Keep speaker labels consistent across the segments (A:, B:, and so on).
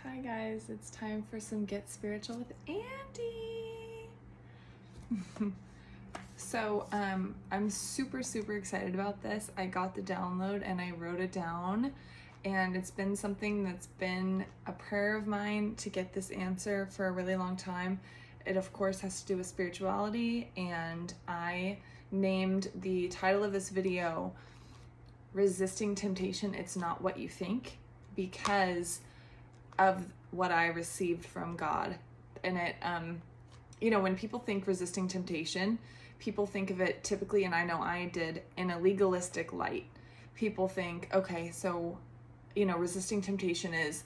A: Hi guys, it's time for some Get Spiritual with Andy. So I'm super excited about this. I got the download and I wrote it down, and it's been something that's been a prayer of mine to get this answer for a really long time. It of course has to do with spirituality, and I named the title of this video Resisting Temptation, It's Not What You Think, because of what I received from God. And it, when people think resisting temptation, people think of it typically, and I know I did, in a legalistic light. People think, okay, so, resisting temptation is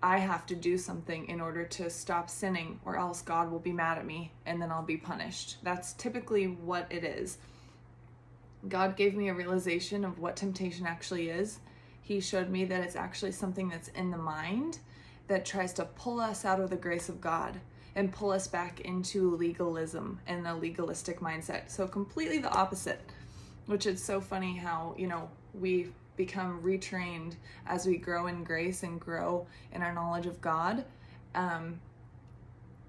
A: I have to do something in order to stop sinning, or else God will be mad at me and then I'll be punished. That's typically what it is. God gave me a realization of what temptation actually is. He showed me that it's actually something that's in the mind that tries to pull us out of the grace of God and pull us back into legalism and a legalistic mindset. So completely the opposite, which is so funny how, we become retrained as we grow in grace and grow in our knowledge of God,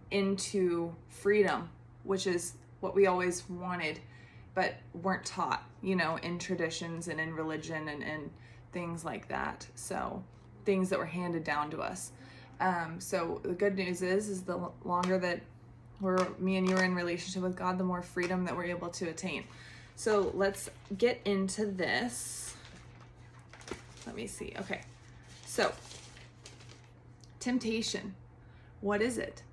A: into freedom, which is what we always wanted, but weren't taught, in traditions and in religion and things like that. So things that were handed down to us. So the good news is the longer that me and you are in relationship with God, the more freedom that we're able to attain. So let's get into this. Let me see. Okay. So temptation, what is it?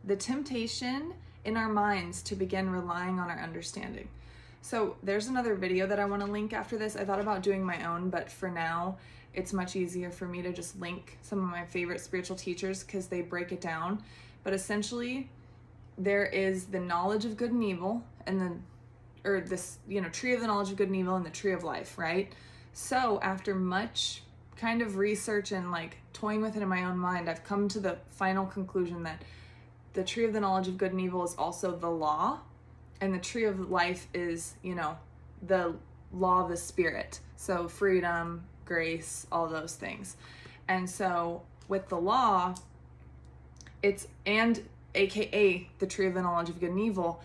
A: The temptation in our minds to begin relying on our understanding. So there's another video that I want to link after this. I thought about doing my own, but for now, it's much easier for me to just link some of my favorite spiritual teachers because they break it down. But essentially, there is the knowledge of good and evil, and this tree of the knowledge of good and evil and the tree of life, right? So after much kind of research and toying with it in my own mind, I've come to the final conclusion that the tree of the knowledge of good and evil is also the law. And the tree of life is, the law of the spirit. So freedom, grace, all those things. And so with the law, and AKA the tree of the knowledge of good and evil,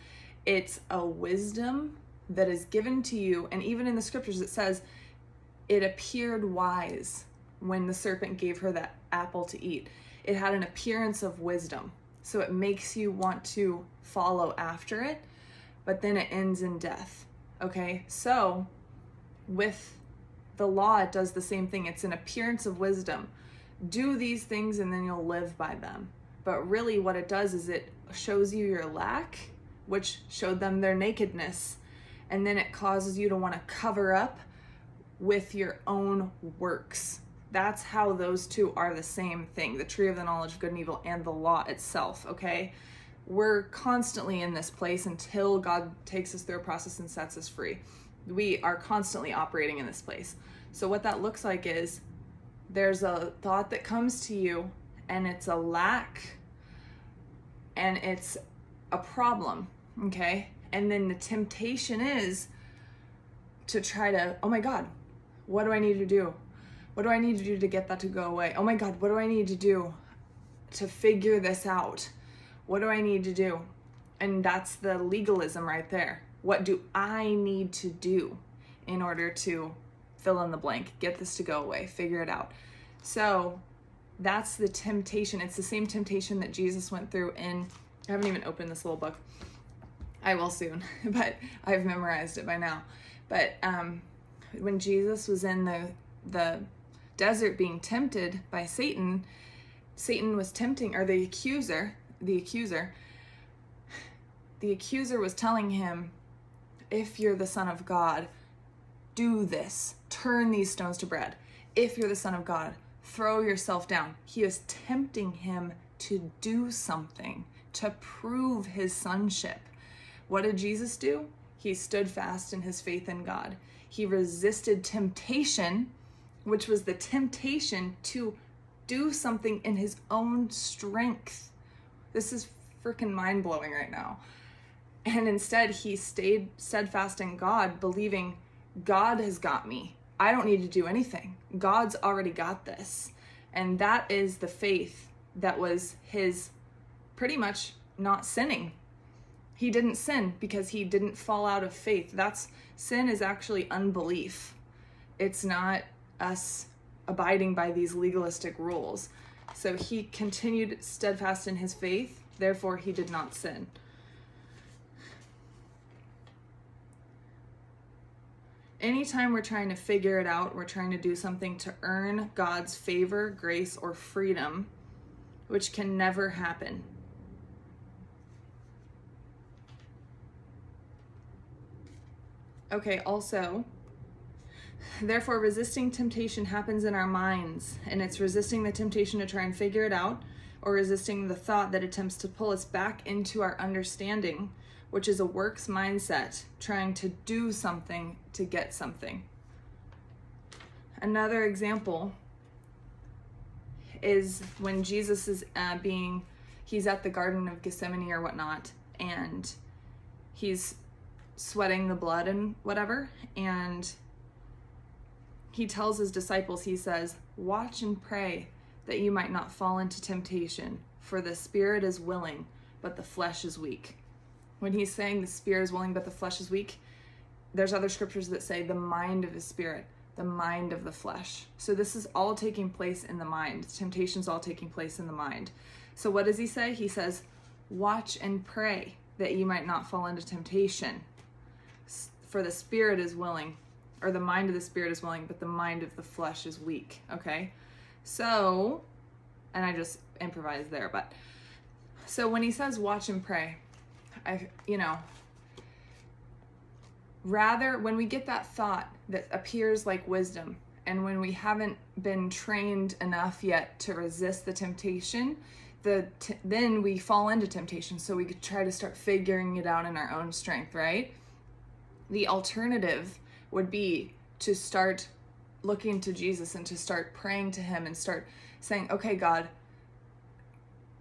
A: it's a wisdom that is given to you. And even in the scriptures, it says it appeared wise when the serpent gave her that apple to eat. It had an appearance of wisdom. So it makes you want to follow after it. But then it ends in death, okay? So with the law, it does the same thing. It's an appearance of wisdom. Do these things and then you'll live by them. But really what it does is it shows you your lack, which showed them their nakedness. And then it causes you to want to cover up with your own works. That's how those two are the same thing, the tree of the knowledge of good and evil and the law itself, okay? We're constantly in this place until God takes us through a process and sets us free. We are constantly operating in this place. So what that looks like is there's a thought that comes to you, and it's a lack, and it's a problem, okay? And then the temptation is to try to, oh my God, what do I need to do? What do I need to do to get that to go away? Oh my God, what do I need to do to figure this out? What do I need to do? And that's the legalism right there. What do I need to do in order to fill in the blank, get this to go away, figure it out? So that's the temptation. It's the same temptation that Jesus went through I haven't even opened this little book. I will soon, but I've memorized it by now. But when Jesus was in the desert being tempted by Satan, Satan was tempting, or the accuser was telling him, if you're the Son of God, do this, turn these stones to bread. If you're the Son of God, throw yourself down. He is tempting him to do something, to prove his sonship. What did Jesus do? He stood fast in his faith in God. He resisted temptation, which was the temptation to do something in his own strength. This is freaking mind-blowing right now. And instead, he stayed steadfast in God, believing God has got me. I don't need to do anything. God's already got this. And that is the faith that was his pretty much not sinning. He didn't sin because he didn't fall out of faith. Sin is actually unbelief. It's not us abiding by these legalistic rules. So he continued steadfast in his faith, therefore he did not sin. Anytime we're trying to figure it out, we're trying to do something to earn God's favor, grace, or freedom, which can never happen. Okay, also, therefore resisting temptation happens in our minds, and it's resisting the temptation to try and figure it out, or resisting the thought that attempts to pull us back into our understanding, which is a works mindset, trying to do something to get something. Another example is when Jesus is he's at the Garden of Gethsemane or whatnot, and he's sweating the blood and whatever, and he tells his disciples, he says, "Watch and pray that you might not fall into temptation, for the spirit is willing, but the flesh is weak." When he's saying the spirit is willing, but the flesh is weak, there's other scriptures that say the mind of the spirit, the mind of the flesh. So this is all taking place in the mind. Temptation's all taking place in the mind. So what does he say? He says, "Watch and pray that you might not fall into temptation. For the spirit is willing," or the mind of the spirit is willing, but the mind of the flesh is weak. Okay? So, and I just improvised there, but so when he says watch and pray, rather when we get that thought that appears like wisdom, and when we haven't been trained enough yet to resist the temptation, then we fall into temptation. So we could try to start figuring it out in our own strength, right? The alternative would be to start looking to Jesus and to start praying to him and start saying, "Okay, God,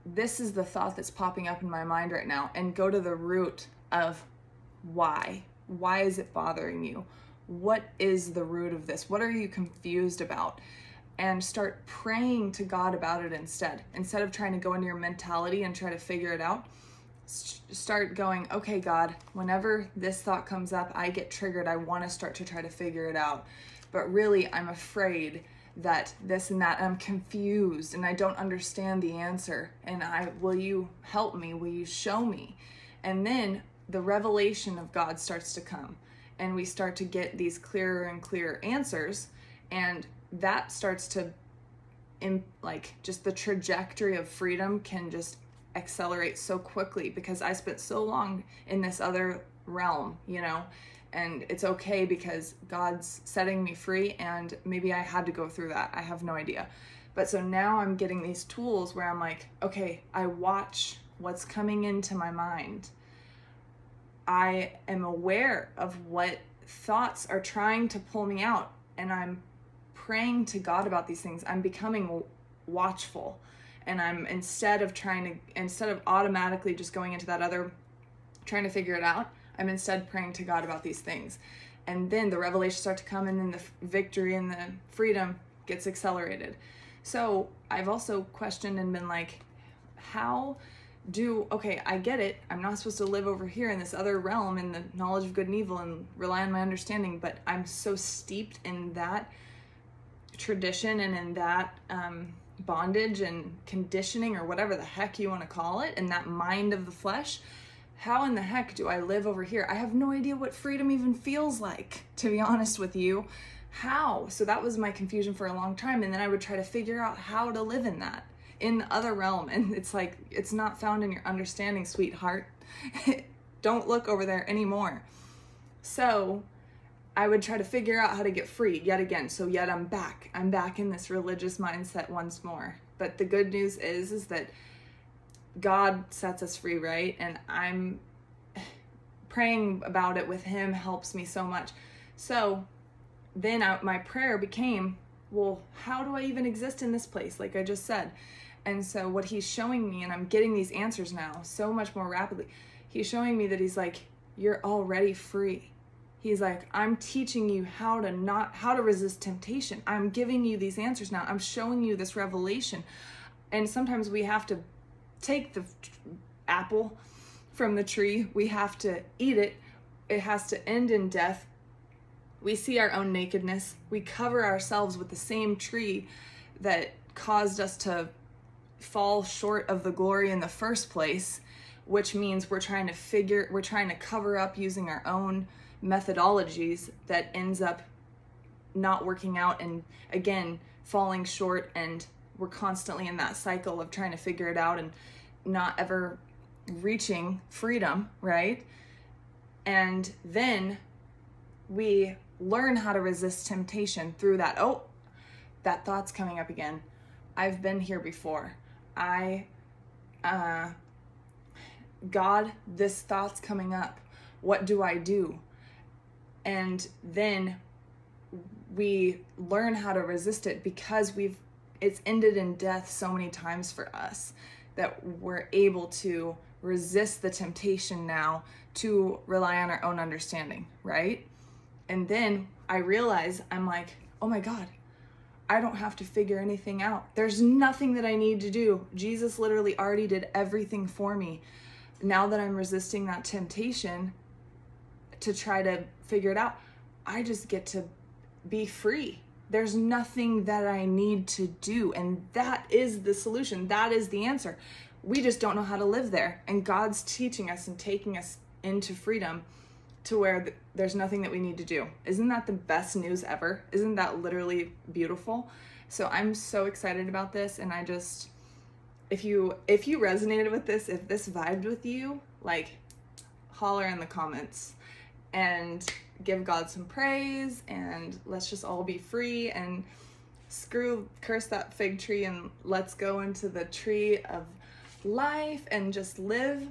A: this is the thought that's popping up in my mind right now," and go to the root of why. Why is it bothering you? What is the root of this? What are you confused about? And start praying to God about it instead. Instead of trying to go into your mentality and try to figure it out, start going, "Okay, God, whenever this thought comes up, I get triggered. I want to start to try to figure it out. But really, I'm afraid that this and that, I'm confused and I don't understand the answer. And will you help me? Will you show me?" And then the revelation of God starts to come, and we start to get these clearer and clearer answers, and that starts to just the trajectory of freedom can just accelerate so quickly, because I spent so long in this other realm, and it's okay because God's setting me free, and maybe I had to go through that. I have no idea. But so now I'm getting these tools where I'm like, okay, I watch what's coming into my mind. I am aware of what thoughts are trying to pull me out, and I'm praying to God about these things. I'm becoming watchful, and I'm instead of automatically just going into that other, trying to figure it out, I'm instead praying to God about these things. And then the revelations start to come, and then the victory and the freedom gets accelerated. So I've also questioned and been like, okay, I get it. I'm not supposed to live over here in this other realm in the knowledge of good and evil and rely on my understanding, but I'm so steeped in that tradition and in that bondage and conditioning, or whatever the heck you want to call it, and that mind of the flesh. How in the heck do I live over here? I have no idea what freedom even feels like, to be honest with you. How? So that was my confusion for a long time, and then I would try to figure out how to live in that, in the other realm, and it's like, it's not found in your understanding, sweetheart. Don't look over there anymore. So I would try to figure out how to get free yet again. So yet I'm back in this religious mindset once more. But the good news is that God sets us free, right? And I'm praying about it with him helps me so much. So then my prayer became, well, how do I even exist in this place? Like I just said. And so what he's showing me, and I'm getting these answers now so much more rapidly, he's showing me that he's like, you're already free. He's like, I'm teaching you how to resist temptation. I'm giving you these answers now. I'm showing you this revelation. And sometimes we have to take the apple from the tree. We have to eat it. It has to end in death. We see our own nakedness. We cover ourselves with the same tree that caused us to fall short of the glory in the first place, which means we're trying to cover up using our own methodologies that ends up not working out, and again, falling short, and we're constantly in that cycle of trying to figure it out and not ever reaching freedom, right? And then we learn how to resist temptation through that. Oh, that thought's coming up again. I've been here before. God, this thought's coming up. What do I do? And then we learn how to resist it because it's ended in death so many times for us that we're able to resist the temptation now to rely on our own understanding, right? And then I realize, I'm like, oh my God, I don't have to figure anything out. There's nothing that I need to do. Jesus literally already did everything for me. Now that I'm resisting that temptation to try to figure it out, I just get to be free. There's nothing that I need to do. And that is the solution. That is the answer. We just don't know how to live there. And God's teaching us and taking us into freedom to where there's nothing that we need to do. Isn't that the best news ever? Isn't that literally beautiful? So I'm so excited about this. And I just, if you resonated with this, if this vibed with you, like, holler in the comments and give God some praise, and let's just all be free and curse that fig tree, and let's go into the tree of life and just live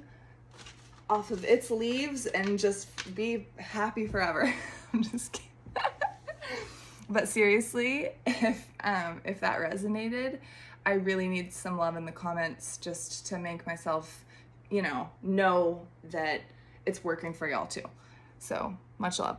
A: off of its leaves and just be happy forever. I'm just kidding. But seriously, if that resonated, I really need some love in the comments just to make myself, know that it's working for y'all too. So much love.